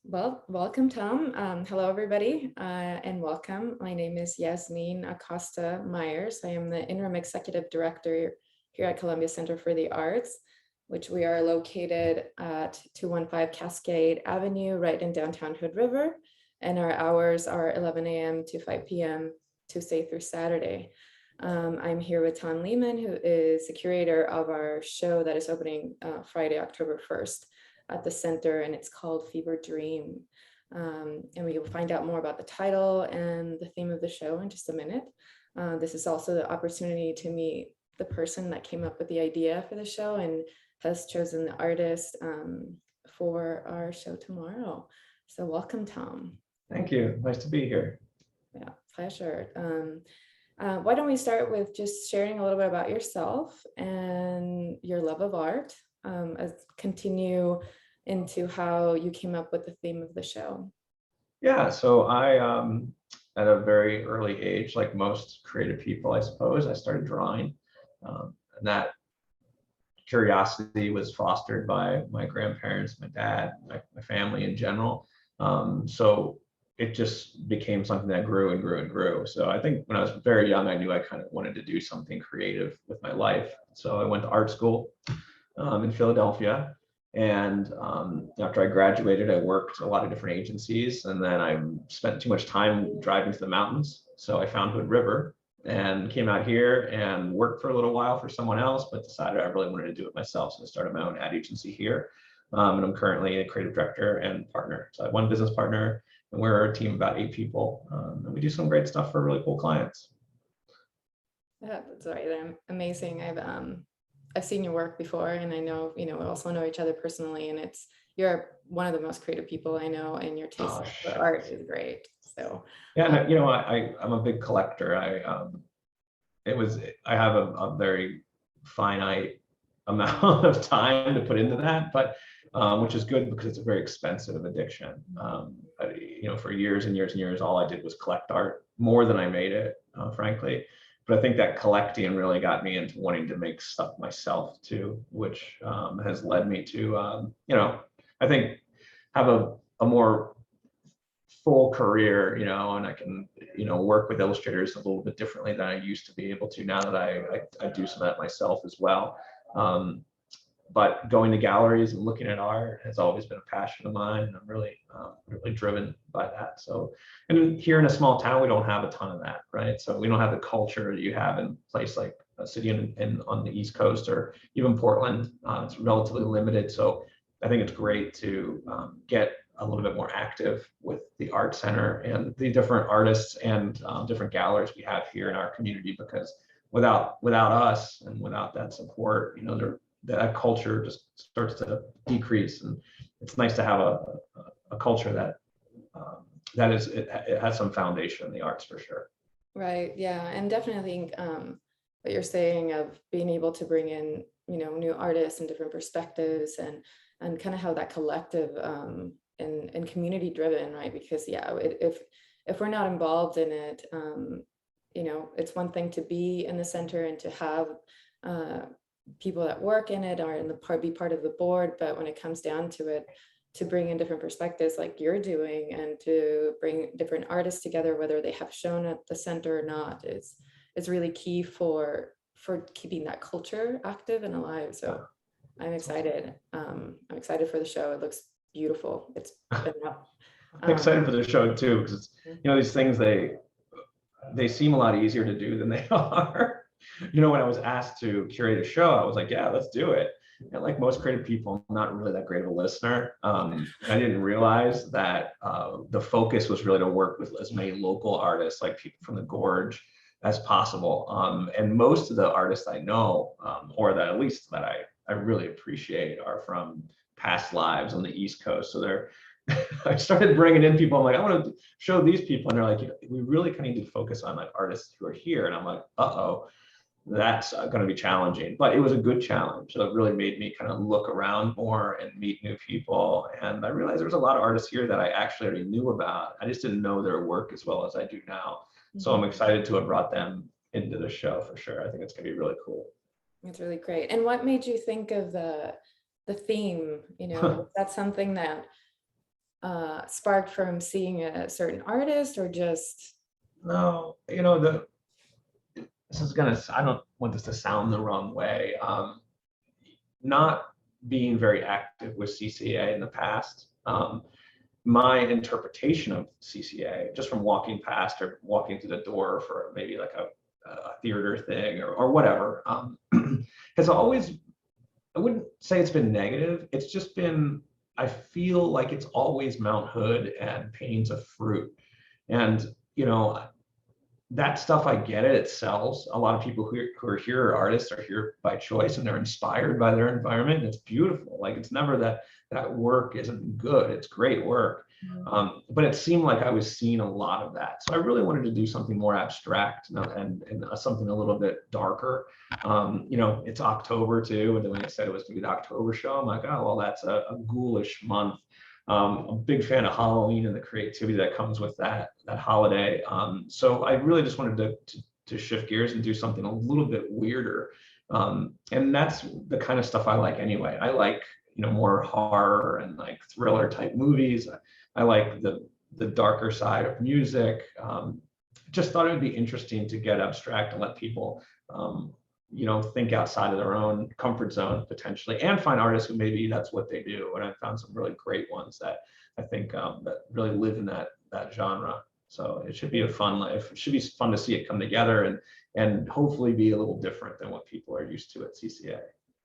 Well, welcome, Tom. Hello, everybody, and welcome. My name is Yasmin Acosta-Myers. I am the Interim Executive Director here at Columbia Center for the Arts, which we are located at 215 Cascade Avenue, right in downtown Hood River. And our hours are 11 a.m. to 5 p.m. Tuesday through Saturday. I'm here with Tom Lehmann, who is the curator of our show that is opening Friday, October 1st. At the center, and it's called Fever Dream. And we will find out more about the title and the theme of the show in just a minute. This is also the opportunity to meet the person that came up with the idea for the show and has chosen the artist for our show tomorrow. So welcome, Tom. Thank you. Nice to be here. Yeah, pleasure. Why don't we start with just sharing a little bit about yourself and your love of art, as continue into how you came up with the theme of the show. Yeah, so I, at a very early age, like most creative people, I suppose, I started drawing. And that curiosity was fostered by my grandparents, my dad, my family in general. So it just became something that grew and grew and grew. So I think when I was very young, I knew I kind of wanted to do something creative with my life. So I went to art school in Philadelphia. And after I graduated, I worked a lot of different agencies, and then I spent too much time driving to the mountains. So I found Hood River and came out here and worked for a little while for someone else, but decided I really wanted to do it myself. So I started my own ad agency here. And I'm currently a creative director and partner. So I have one business partner, and we're a team of about 8 people. And we do some great stuff for really cool clients. Yeah, that's right. Amazing. I've seen your work before, and I know, we also know each other personally, and you're one of the most creative people I know, and your taste for art is great. So yeah, I'm a big collector. I have a very finite amount of time to put into that, but which is good because it's a very expensive addiction. For years and years and years, all I did was collect art more than I made it, frankly. But I think that collecting really got me into wanting to make stuff myself too, which has led me to, I think have a more full career, and I can, work with illustrators a little bit differently than I used to be able to now that I do some of that myself as well. But going to galleries and looking at art has always been a passion of mine, and I'm really, really driven by that. So, and here in a small town, we don't have a ton of that, right? So we don't have the culture that you have in a place like a city on the East Coast or even Portland. It's relatively limited. So I think it's great to get a little bit more active with the art center and the different artists and different galleries we have here in our community, because without us and without that support, that culture just starts to decrease. And it's nice to have a culture that it has some foundation in the arts for sure. Right. Yeah. And definitely think what you're saying of being able to bring in, new artists and different perspectives and kind of how that collective and community driven, right? Because if we're not involved in it, it's one thing to be in the center and to have people that work in it or be part of the board, but when it comes down to it, to bring in different perspectives like you're doing and to bring different artists together, whether they have shown at the center or not, is really key for keeping that culture active and alive. So I'm excited. I'm excited for the show. It looks beautiful. It's been up. I'm excited for the show too, because these things, they seem a lot easier to do than they are. When I was asked to curate a show, I was like, yeah, let's do it. And like most creative people, I'm not really that great of a listener. I didn't realize that the focus was really to work with as many local artists, like people from the Gorge, as possible. And most of the artists I know, or that at least that I really appreciate, are from past lives on the East Coast. So I started bringing in people. I'm like, I want to show these people, and they're like, we really kind of need to focus on like artists who are here. And I'm like, that's going to be challenging, but it was a good challenge. So it really made me kind of look around more and meet new people. And I realized there was a lot of artists here that I actually already knew about. I just didn't know their work as well as I do now. Mm-hmm. So I'm excited to have brought them into the show for sure. I think it's going to be really cool. It's really great. And what made you think of the theme? Was that something that sparked from seeing a certain artist, or just? No, this is gonna, I don't want this to sound the wrong way. Not being very active with CCA in the past, my interpretation of CCA, just from walking past or walking through the door for maybe like a theater thing or whatever, has always, I wouldn't say it's been negative. It's just been, I feel like it's always Mount Hood and paintings of fruit. And, that stuff, I get it, it sells. A lot of people who are here are artists, are here by choice, and they're inspired by their environment. And it's beautiful. Like, it's never that work isn't good. It's great work. But it seemed like I was seeing a lot of that. So I really wanted to do something more abstract and something a little bit darker. It's October too. And then when I said it was gonna be the October show, I'm like, oh, well, that's a ghoulish month. I'm a big fan of Halloween and the creativity that comes with that holiday. So I really just wanted to shift gears and do something a little bit weirder. And that's the kind of stuff I like anyway. I like, more horror and like thriller type movies. I like the darker side of music. Just thought it would be interesting to get abstract and let people, think outside of their own comfort zone potentially, and find artists who maybe that's what they do. And I found some really great ones that I think that really live in that genre. So it should be a fun life. It should be fun to see it come together and hopefully be a little different than what people are used to at CCA.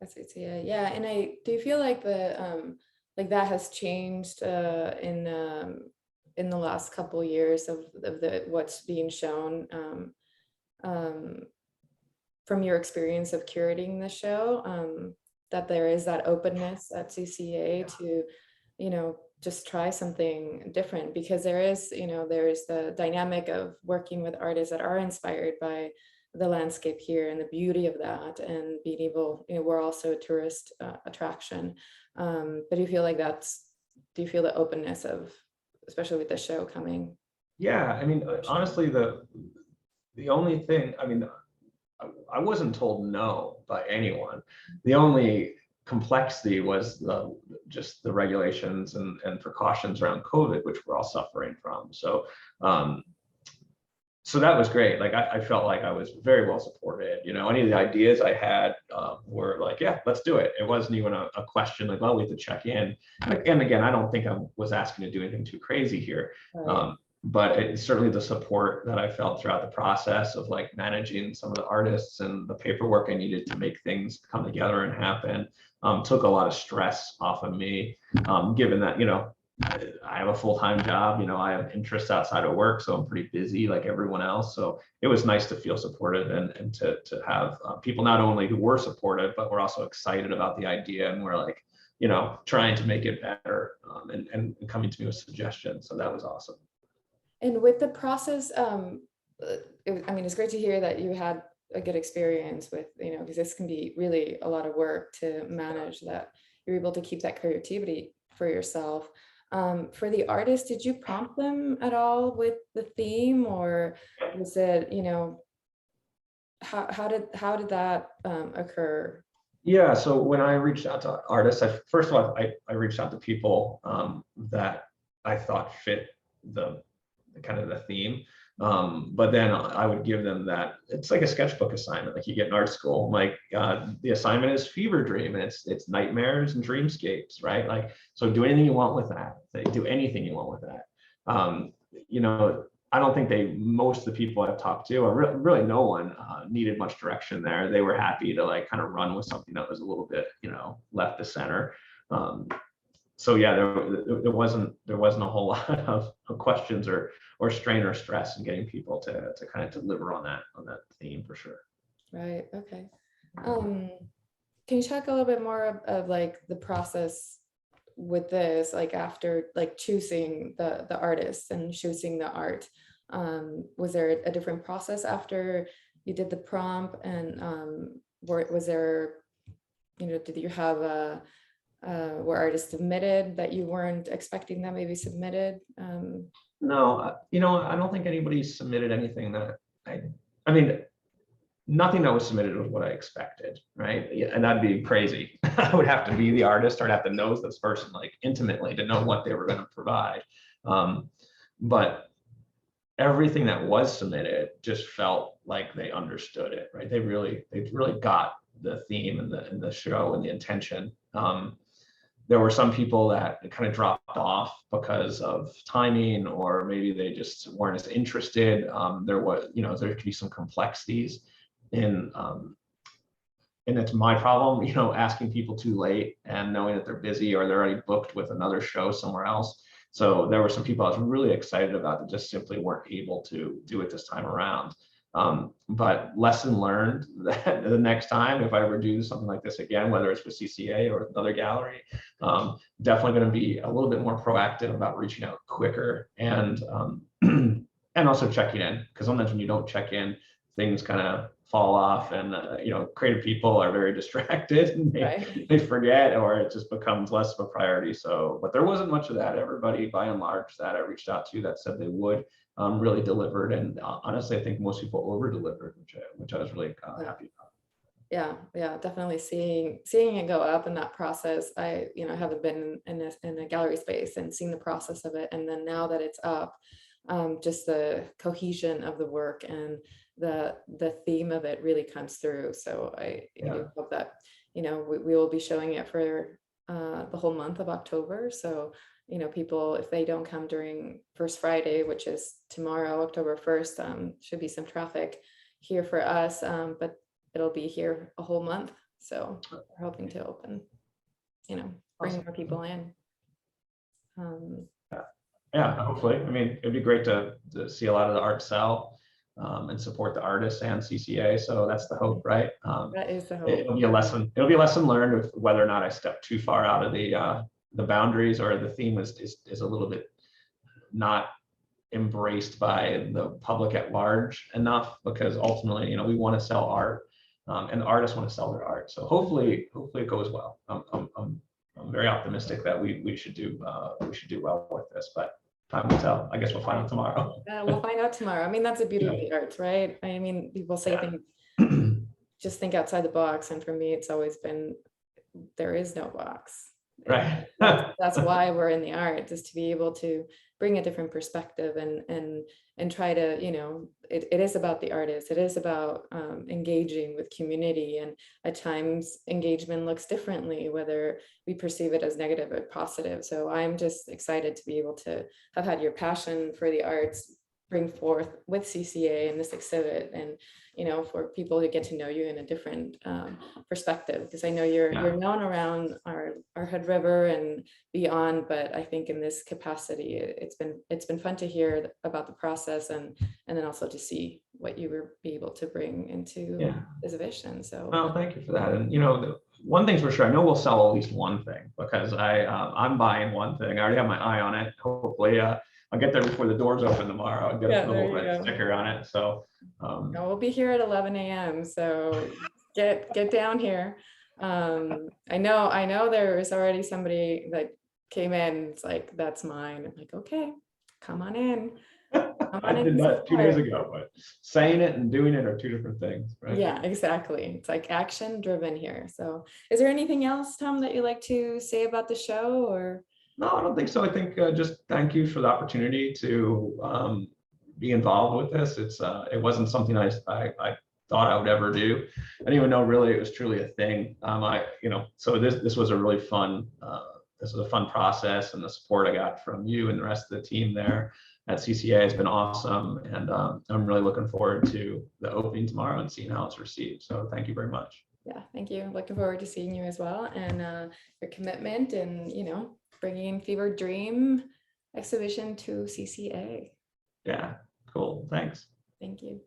At CCA, yeah. And I do feel like like that has changed in the last couple years of the what's being shown. From your experience of curating the show, that there is that openness at CCA to, just try something different, because there is the dynamic of working with artists that are inspired by the landscape here and the beauty of that, and being able, we're also a tourist attraction. But do you feel like do you feel the openness of, especially with the show coming? Yeah, I mean, honestly, the only thing, I mean, I wasn't told no by anyone. The only complexity was just the regulations and precautions around COVID, which we're all suffering from. So so that was great. Like, I felt like I was very well supported. Any of the ideas I had were like, yeah, let's do it. It wasn't even a question like, well, we have to check in. And again, I don't think I was asking to do anything too crazy here. Right. But it's certainly the support that I felt throughout the process of like managing some of the artists and the paperwork I needed to make things come together and happen, took a lot of stress off of me, given that, I have a full-time job, I have interests outside of work, so I'm pretty busy like everyone else. So it was nice to feel supported and to have people not only who were supportive, but were also excited about the idea and were like, trying to make it better, and coming to me with suggestions. So that was awesome. And with the process, it's great to hear that you had a good experience with, because this can be really a lot of work to manage, that you're able to keep that creativity for yourself. For the artist, did you prompt them at all with the theme, or was it, how did that occur? Yeah, so when I reached out to artists, first of all, I reached out to people that I thought fit the kind of the theme, but then I would give them that, it's like a sketchbook assignment like you get in art school. Like the assignment is fever dream, and it's nightmares and dreamscapes, right? Like, so do anything you want with that. Do anything you want with that. I don't think most of the people I've talked to, or really no one, needed much direction there. They were happy to like kind of run with something that was a little bit, left to center. So yeah, there wasn't a whole lot of questions or strain or stress in getting people to kind of deliver on that theme, for sure. Right. Okay. Can you talk a little bit more of like the process with this, like after like choosing the artist and choosing the art? Was there a different process after you did the prompt, and was there, did you have were artists submitted that you weren't expecting that maybe submitted? No, I don't think anybody submitted anything that I mean, nothing that was submitted was what I expected, right? Yeah, and that'd be crazy. I would have to be the artist, or I'd have to know this person like intimately to know what they were going to provide. But everything that was submitted just felt like they understood it, right? They really got the theme and the show and the intention. There were some people that kind of dropped off because of timing, or maybe they just weren't as interested. There was, there could be some complexities in, and it's my problem, asking people too late and knowing that they're busy or they're already booked with another show somewhere else. So there were some people I was really excited about that just simply weren't able to do it this time around. But lesson learned that the next time, if I ever do something like this again, whether it's with CCA or another gallery, definitely going to be a little bit more proactive about reaching out quicker and and also checking in, because sometimes when you don't check in, things kind of fall off, and creative people are very distracted and they forget, or it just becomes less of a priority. So, but there wasn't much of that. Everybody by and large that I reached out to that said they would really delivered, and honestly I think most people over delivered, which I was really happy about. Yeah, definitely seeing it go up in that process. I haven't been in a gallery space and seen the process of it, and then now that it's up, just the cohesion of the work and the theme of it really comes through. So I hope that we will be showing it for the whole month of October. So people, if they don't come during First Friday, which is tomorrow, October 1st, should be some traffic here for us, but it'll be here a whole month. So we're hoping to open, bring more people in. Yeah, hopefully. I mean, it'd be great to see a lot of the art sell and support the artists and CCA. So that's the hope, right? That is the hope. It'll be a lesson. It'll be a lesson learned with whether or not I step too far out of the boundaries, or the theme is a little bit not embraced by the public at large enough, because ultimately, we want to sell art, and the artists want to sell their art. So hopefully it goes well. I'm very optimistic that we should do well with this, but time will tell. I guess we'll find out tomorrow. We'll find out tomorrow. I mean, that's the beauty of the arts, right? I mean, people say things, just think outside the box, and for me, it's always been there is no box. Right. That's why we're in the art, just to be able to bring a different perspective and try to, it is about the artist. It is about engaging with community, and at times engagement looks differently, whether we perceive it as negative or positive. So I'm just excited to be able to have had your passion for the arts bring forth with CCA and this exhibit, and for people to get to know you in a different perspective, because I know you're known around our Hood River and beyond, but I think in this capacity it's been fun to hear about the process, and then also to see what you were be able to bring into the exhibition. So well, thank you for that. And the one thing's for sure, I know we'll sell at least one thing, because I'm buying one thing. I already have my eye on it. Hopefully I'll get there before the doors open tomorrow and get a little red sticker on it. So we'll be here at 11 a.m. So get down here. I know there was already somebody that came in. It's like, that's mine. I'm like, okay, come on in. I did that 2 days ago, but saying it and doing it are two different things, right? Yeah, exactly. It's like action driven here. So is there anything else, Tom, that you'd like to say about the show, or? No, I don't think so. I think just thank you for the opportunity to be involved with this. It wasn't something I thought I would ever do. I didn't even know really it was truly a thing. So this was a really fun process, and the support I got from you and the rest of the team there at CCA has been awesome. And I'm really looking forward to the opening tomorrow and seeing how it's received. So thank you very much. Yeah, thank you. Looking forward to seeing you as well, and your commitment, and bringing Fever Dream exhibition to CCA. Yeah, cool. Thanks. Thank you.